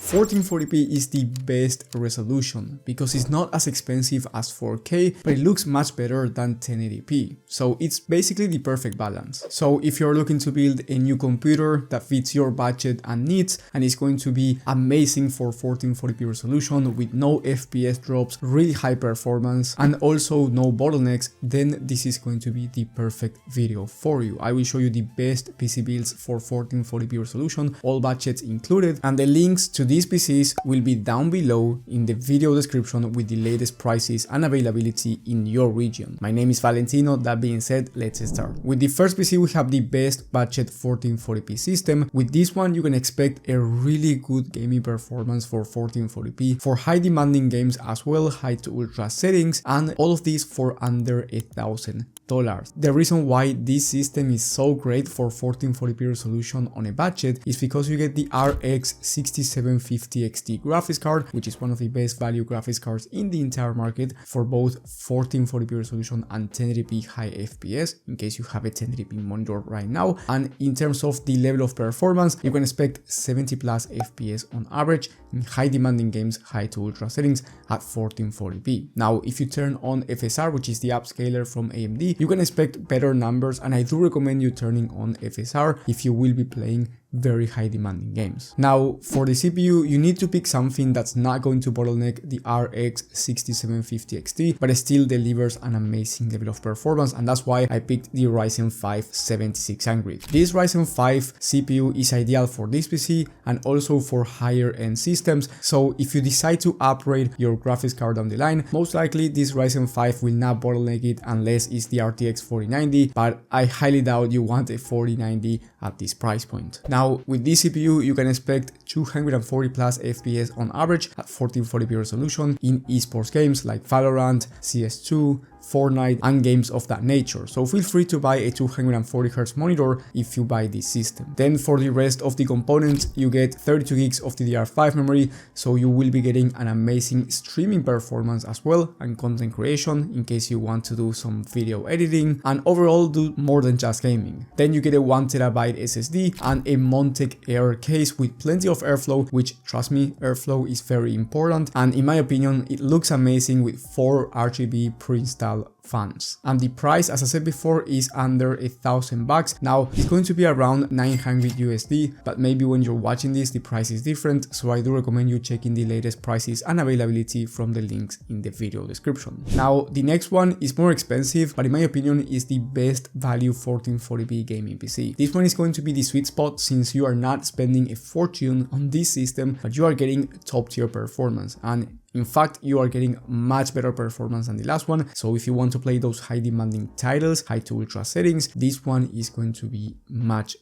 1440p is the best resolution because it's not as expensive as 4K, but it looks much better than 1080p. So it's basically the perfect balance. So if you're looking to build a new computer that fits your budget and needs and is going to be amazing for 1440p resolution with no FPS drops, really high performance, and also no bottlenecks, then this is going to be the perfect video for you. I will show you the best PC builds for 1440p resolution, all budgets included, and the links to these PCs will be down below in the video description with the latest prices and availability in your region. My name is Valentino. That being said, let's start. With the first PC, we have the best budget 1440p system. With this one, you can expect a really good gaming performance for 1440p for high demanding games as well, high to ultra settings, and all of these for under $1,000. The reason why this system is so great for 1440p resolution on a budget is because you get the RX 6750 XT graphics card, which is one of the best value graphics cards in the entire market for both 1440p resolution and 1080p high FPS, in case you have a 1080p monitor right now. And in terms of the level of performance, you can expect 70 plus FPS on average in high demanding games, high to ultra settings at 1440p. Now, if you turn on FSR, which is the upscaler from AMD, you can expect better numbers, and I do recommend you turning on FSR if you will be playing very high demanding games. Now, for the CPU, you need to pick something that's not going to bottleneck the RX 6750 XT, but it still delivers an amazing level of performance, and that's why I picked the Ryzen 5 7600. This Ryzen 5 CPU is ideal for this PC and also for higher end systems, so if you decide to upgrade your graphics card down the line, most likely this Ryzen 5 will not bottleneck it unless it's the RTX 4090, but I highly doubt you want a 4090 at this price point. Now, with this CPU, you can expect 240 plus FPS on average at 1440p resolution in esports games like Valorant, CS2, Fortnite, and games of that nature. So feel free to buy a 240Hz monitor if you buy this system. Then for the rest of the components, you get 32 gigs of DDR5 memory, so you will be getting an amazing streaming performance as well, and content creation in case you want to do some video editing and overall do more than just gaming. Then you get a 1TB SSD and a Montec Air case with plenty of airflow, which, trust me, airflow is very important, and in my opinion it looks amazing with 4 RGB pre-installed fans. And the price, as I said before, is under $1,000. Now, it's going to be around 900 USD, but maybe when you're watching this the price is different, so I do recommend you checking the latest prices and availability from the links in the video description. Now, the next one is more expensive, but in my opinion is the best value 1440p gaming PC. This one is going to be the sweet spot since you are not spending a fortune on this system, but you are getting top tier performance, and in fact, you are getting much better performance than the last one. So if you want to play those high demanding titles, high to ultra settings, this one is going to be much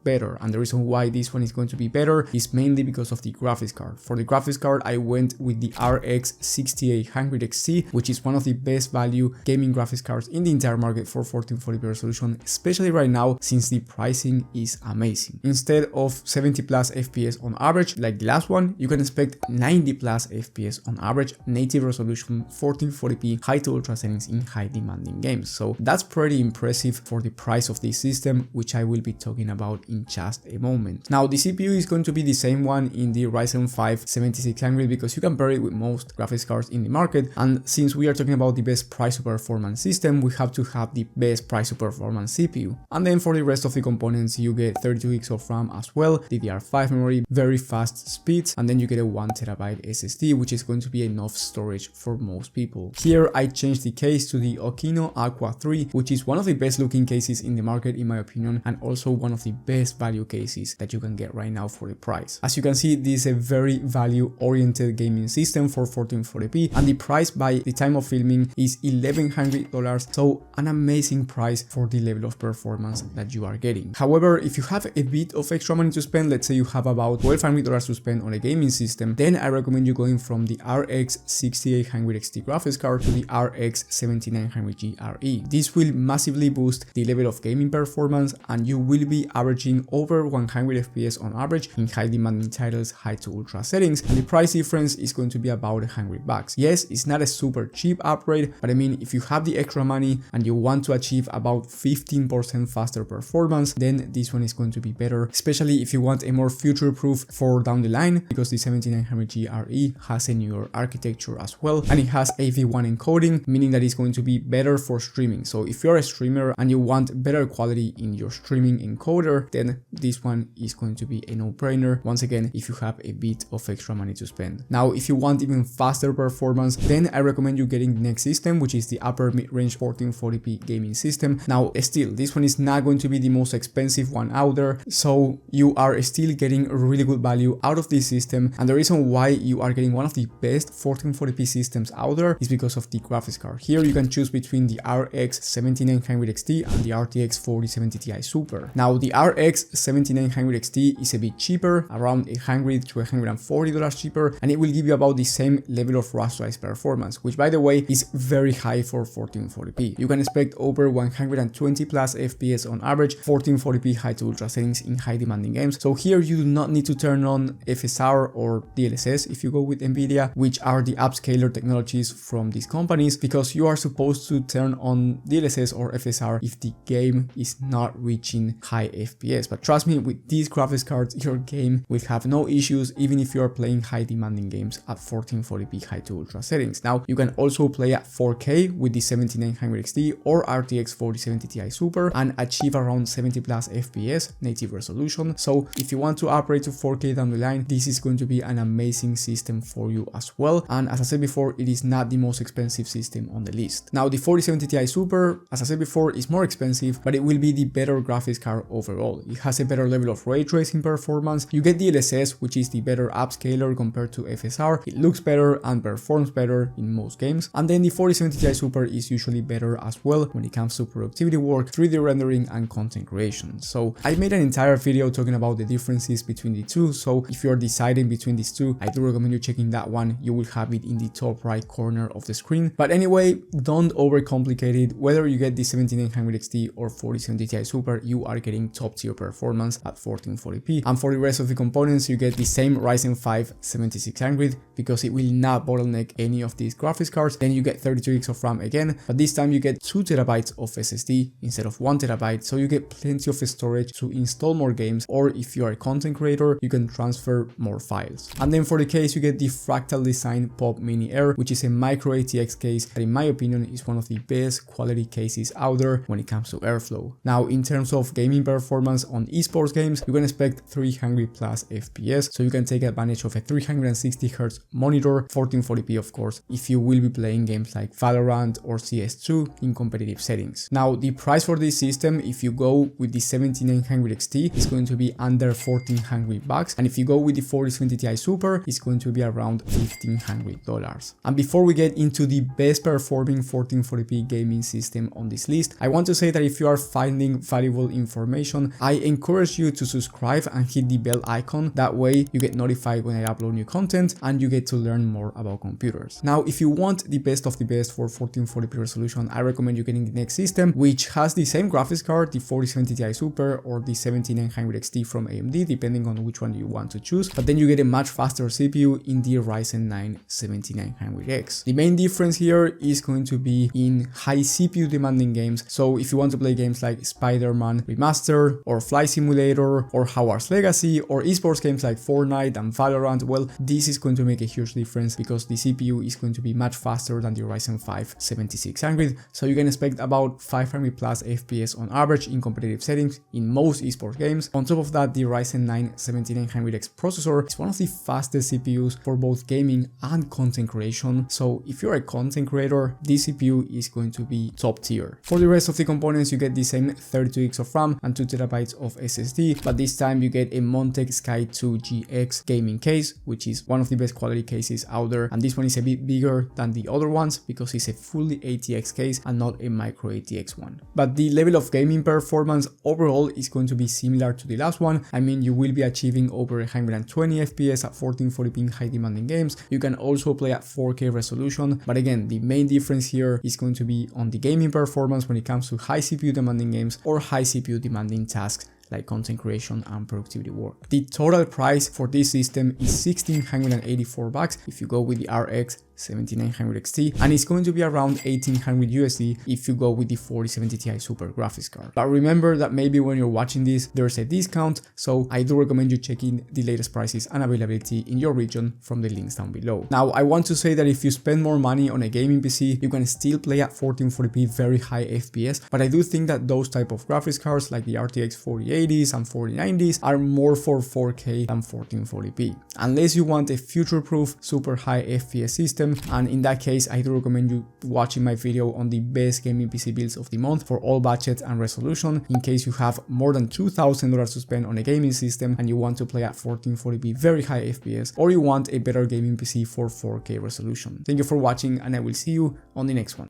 better. And the reason why this one is going to be better is mainly because of the graphics card. For the graphics card, I went with the RX 6800 XT, which is one of the best value gaming graphics cards in the entire market for 1440p resolution, especially right now since the pricing is amazing. Instead of 70 plus FPS on average like the last one, you can expect 90 plus FPS on average, native resolution, 1440p, high to ultra settings in high demanding games. So that's pretty impressive for the price of this system, which I will be talking about in just a moment. Now, the CPU is going to be the same one in the Ryzen 5 7600 because you can pair it with most graphics cards in the market, and since we are talking about the best price to performance system, we have to have the best price to performance CPU. And then for the rest of the components, you get 32 gigs of RAM as well, DDR5 memory, very fast speeds, and then you get a 1TB SSD, which is going to be enough storage for most people. Here I changed the case to the Okino Aqua 3, which is one of the best looking cases in the market in my opinion, and also one of the best value cases that you can get right now for the price. As you can see, this is a very value oriented gaming system for 1440p, and the price by the time of filming is $1,100, so an amazing price for the level of performance that you are getting. However, if you have a bit of extra money to spend, let's say you have about $1,200 to spend on a gaming system, then I recommend you going from the RX 6800 XT graphics card to the RX 7900G RE. This will massively boost the level of gaming performance, and you will be averaging over 100 FPS on average in high demanding titles, high to ultra settings, and the price difference is going to be about $100. Yes, it's not a super cheap upgrade, but I mean, if you have the extra money and you want to achieve about 15% faster performance, then this one is going to be better, especially if you want a more future-proof for down the line, because the 7900G RE has a newer architecture as well, and it has AV1 encoding, meaning that it's going to be better for streaming. So if you're a streamer and you want better quality in your streaming encoder, then this one is going to be a no-brainer, once again, if you have a bit of extra money to spend. Now, if you want even faster performance, then I recommend you getting the next system, which is the upper mid-range 1440p gaming system. Now, still, this one is not going to be the most expensive one out there, so you are still getting really good value out of this system, and the reason why you are getting one of the best 1440p systems out there is because of the graphics card. Here you can choose between the RX 7900 XT and the RTX 4070 Ti Super. Now, the RX 7900 XT is a bit cheaper, around $100 to $140 cheaper, and it will give you about the same level of rasterized performance, which by the way is very high for 1440p. You can expect over 120 plus FPS on average, 1440p high to ultra settings in high demanding games. So here you do not need to turn on FSR or DLSS if you go with Nvidia, which are the upscaler technologies from these companies, because you are supposed to turn on DLSS or FSR if the game is not reaching high FPS. But trust me, with these graphics cards, your game will have no issues even if you are playing high demanding games at 1440p high to ultra settings. Now, you can also play at 4K with the 7900 XT or RTX 4070 Ti Super and achieve around 70 plus FPS native resolution. So if you want to upgrade to 4K down the line, this is going to be an amazing system for you as well. And as I said before, it is not the most expensive system on the list. Now, the 4070 Ti Super, as I said before, is more expensive, but it will be the better graphics card overall. It has a better level of ray tracing performance. You get DLSS, which is the better upscaler compared to FSR. It looks better and performs better in most games. And then the 4070 Ti Super is usually better as well when it comes to productivity work, 3D rendering, and content creation. So I made an entire video talking about the differences between the two. So if you're deciding between these two, I do recommend you checking that one. You will have it in the top right corner of the screen. But anyway, don't overcomplicate it. Whether you get the 7900 XT or 4070 Ti Super, you are getting top tier performance at 1440p. And for the rest of the components, you get the same Ryzen 5 7600 because it will not bottleneck any of these graphics cards. Then you get 32 gigs of RAM again, but this time you get 2 terabytes of SSD instead of 1 terabyte, so you get plenty of storage to install more games, or if you are a content creator, you can transfer more files. And then for the case, you get the Fractal Design Pop Mini Air, which is a micro ATX case that in my opinion is one of the best quality cases out there when it comes to airflow. Now, in terms of gaming performance on esports games, you can expect 300 plus FPS, so you can take advantage of a 360 Hz monitor, 1440p of course, if you will be playing games like Valorant or CS2 in competitive settings. Now, the price for this system, if you go with the 7900 XT, is going to be under $1,400, and if you go with the 4070 Ti Super, it's going to be around $1,500. And before we get into the best performing 1440p gaming system on this list, I want to say that if you are finding valuable information, I encourage you to subscribe and hit the bell icon. That way you get notified when I upload new content and you get to learn more about computers. Now, if you want the best of the best for 1440p resolution, I recommend you getting the next system, which has the same graphics card, the 4070 Ti Super or the 7900 XT from AMD, depending on which one you want to choose, but then you get a much faster CPU in the Ryzen 9 7900X. The main difference here is going to be in high CPU demanding games. So if you want to play games like Spider-Man Remastered or Flight Simulator or Hogwarts Legacy or esports games like Fortnite and Valorant, well, this is going to make a huge difference because the CPU is going to be much faster than the Ryzen 5 7600, so you can expect about 500 plus FPS on average in competitive settings in most esports games. On top of that, the Ryzen 9 7900X processor is one of the fastest CPUs for both gaming and content creation, so if you're a content creator, this CPU is going to be top tier. For the rest of the components, you get the same 32 gigs of RAM and 2 terabytes of SSD, but this time you get a Montech Sky 2 GX gaming case, which is one of the best quality cases out there, and this one is a bit bigger than the other ones because it's a fully ATX case and not a micro ATX one. But the level of gaming performance overall is going to be similar to the last one. I mean, you will be achieving over 120 FPS at 1440p in high demanding games. You can also play at 4K resolution, but again, the main difference here is going to be on the gaming performance when it comes to high CPU demanding games or high CPU demanding tasks like content creation and productivity work. The total price for this system is $1,684 if you go with the RX 7900 XT, and it's going to be around $1,800 USD if you go with the 4070 Ti Super graphics card. But remember that maybe when you're watching this, there's a discount, so I do recommend you checking the latest prices and availability in your region from the links down below. Now, I want to say that if you spend more money on a gaming PC, you can still play at 1440p very high FPS, but I do think that those type of graphics cards like the RTX 4080s and 4090s are more for 4K than 1440p. Unless you want a future-proof super high FPS system, and in that case I do recommend you watching my video on the best gaming PC builds of the month for all budget and resolution, in case you have more than $2,000 to spend on a gaming system and you want to play at 1440p very high FPS, or you want a better gaming PC for 4K resolution. Thank you for watching, and I will see you on the next one.